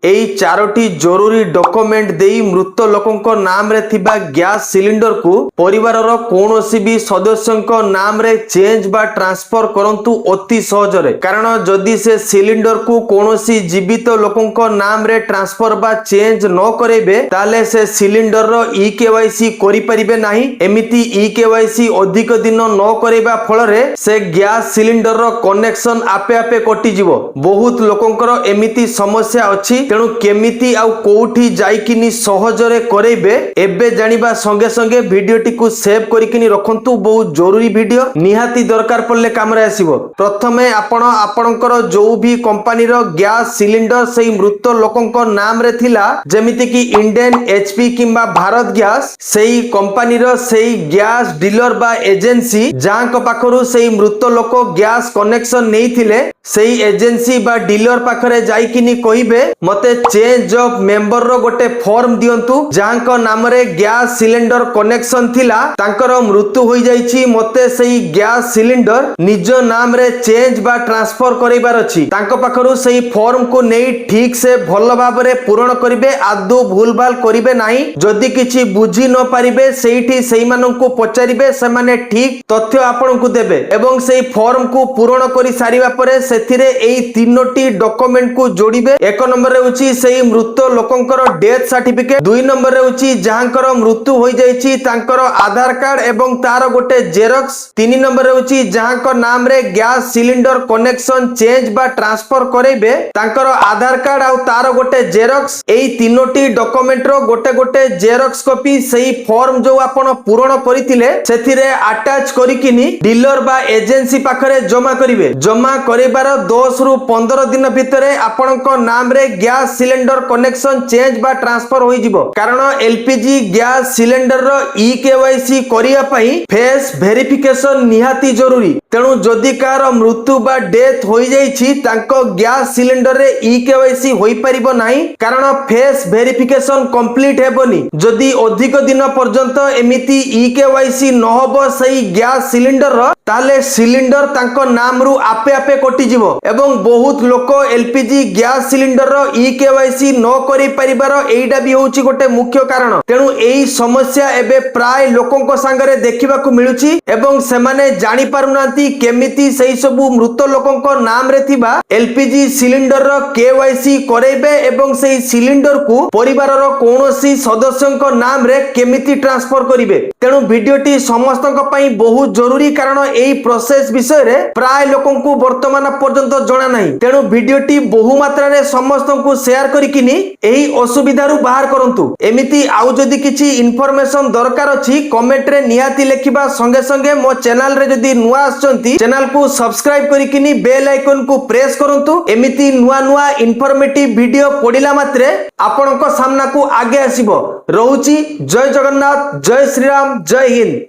এই চাरोटी जरूरी डॉक्यूमेंट देई मृत लोकंक नाम रे थिबा गैस सिलिंडर को परिवार रो कोनोसी भी सदस्यंक नाम रे चेंज बा ट्रांसफर करंतु अति सहज रे। कारण जदि से सिलिंडर को कोनोसी जीवित लोकंक नाम रे ट्रांसफर बा चेंज न करेबे ताले से सिलिंडर रो ई केवाईसी करि परिबे नाही। एमिति ई केवाईसी अधिक दिन न करेबा फल रे से गैस सिलिंडर रो कनेक्शन आपे आपे कटि जिवो। बहुत लोकंकर एमिति समस्या अछि। तेणु केमिति आउ कोठी जाइकिनी सहज रे करेबे एबे जानिबा संगे संगे वीडियोटी को सेव करिकिनी रखंतु। बहुत जरूरी वीडियो निहाती दरकार पड़ले काम रे आसीबो। प्रथमे आपणकर जो भी कंपनी रो गैस सिलिंडर सेही मृत लोकंक नाम रे थिला जेमिति कि इंडियन एचपी किंबा भारत गैस सेही कंपनी रो सेही गैस डीलर बा एजेंसी जांक पाखरु सेही मृत लोक गैस कनेक्शन नेइथिले सेही एजेंसी बा डीलर पाखरे जाइकिनी कहिबे मते चेंज ऑफ मेंबर रो गोटे फॉर्म दियंतु जांक नाम रे गैस सिलिंडर कनेक्शन थिला तांकर मृत्यु होई जाईछि। मते सेही गैस सिलिंडर निज नाम रे चेंज बा ट्रांसफर करैबार अछि। तांको पाखरु सेही फॉर्म को नेई ठीक से भल भाबरे पूर्ण करिवे। आदो भूलभाल करिवे नाही। जदि किछि बुझी न पारिबे सेहीठी सेही माननकु पचारिबे सेमाने ठीक तथ्य आपनकु देबे एवं सेही फॉर्म को पूर्ण करि सारिबा परे सेथिरे एई तीनोटी डॉक्यूमेंट को जोड़िबे। एक नंबर रे उची सेही मृत लोकंकर डेथ सर्टिफिकेट, दुई नंबर रे उची जहांकर मृत्यु होई जाईछि तांकर आधार कार्ड एवं तार गोटे जेरॉक्स, तीन नंबर रे उची जहांकर नाम रे गैस सिलिंडर कनेक्शन चेंज बा ट्रांसफर करेबे तांकर आधार कार्ड आउ तार गोटे जेरॉक्स। एई तीनोटी डॉक्यूमेंट रो गोटे गोटे जेरॉक्स कॉपी सेही फॉर्म जो आपण पूर्ण करिथिले सेथिरे अटैच करिकिनी डीलर बा एजेंसी पाखरे जमा करिवे। जमा करिबार 10 रु 15 दिन भितरे आपणक नाम रे गैस सिलिंडर कनेक्शन चेंज बा ट्रांसफर होई जिवो। कारण एलपीजी गैस सिलिंडर रो ई केवाईसी करिया पई फेस वेरिफिकेशन निहाती जरूरी। तेणु जदि कार मृत्यु बा डेथ होई जाईछि तांको गैस सिलिंडर रे ई केवाईसी होई परिबो नाही। कारण फेस वेरिफिकेशन कंप्लीट हेबोनी। जदि अधिक दिन पर्यंत एमिति ई केवाईसी न होबो सही गैस सिलिंडर रो ताले सिलिंडर तांको नाम रु आपे आपे कटि जिवो एवं बहुत लोक एलपीजी गैस सिलिंडर रो ई केवाईसी न करि परिबार एइडा भी होउची गोटे मुख्य कारण। तेणु एई समस्या एबे प्राय लोकंक संगरे देखिबाकू मिलुची एवं सेमाने जानि पारुनांती केमिति सेही सबु मृत लोकंक नाम रे थिबा एलपीजी सिलिंडर रो केवाईसी करेबे एवं सेही सिलिंडर को परिवार रो कोनोसी सदस्यंक नाम रे केमिति ट्रांसफर करिवे। तेणु वीडियोटी समस्तंक पई बहुत जरूरी। कारण एई प्रोसेस विषय रे प्राय लोकंकु वर्तमान पर्यंत जणा नाही। तेणु वीडियोटी बहु मात्रा रे समस्तंकु शेयर करिकिनी एही असुविधा रु बाहर करंतु। एमिति आउ जदि किछि इन्फॉर्मेशन दरकार अछि कमेंट रे निहाती लेखिबा संगे संगे मो चैनल रे जदि नुवा आछंती चैनल को सब्सक्राइब करिकिनी बेल आइकन को प्रेस करंतु। एमिति नुवा नुवा इन्फॉर्मेटिव वीडियो पडिला मात्रे आपनक सामना को आगे आसीबो। रहूची जय जगन्नाथ, जय श्री राम, जय हिंद।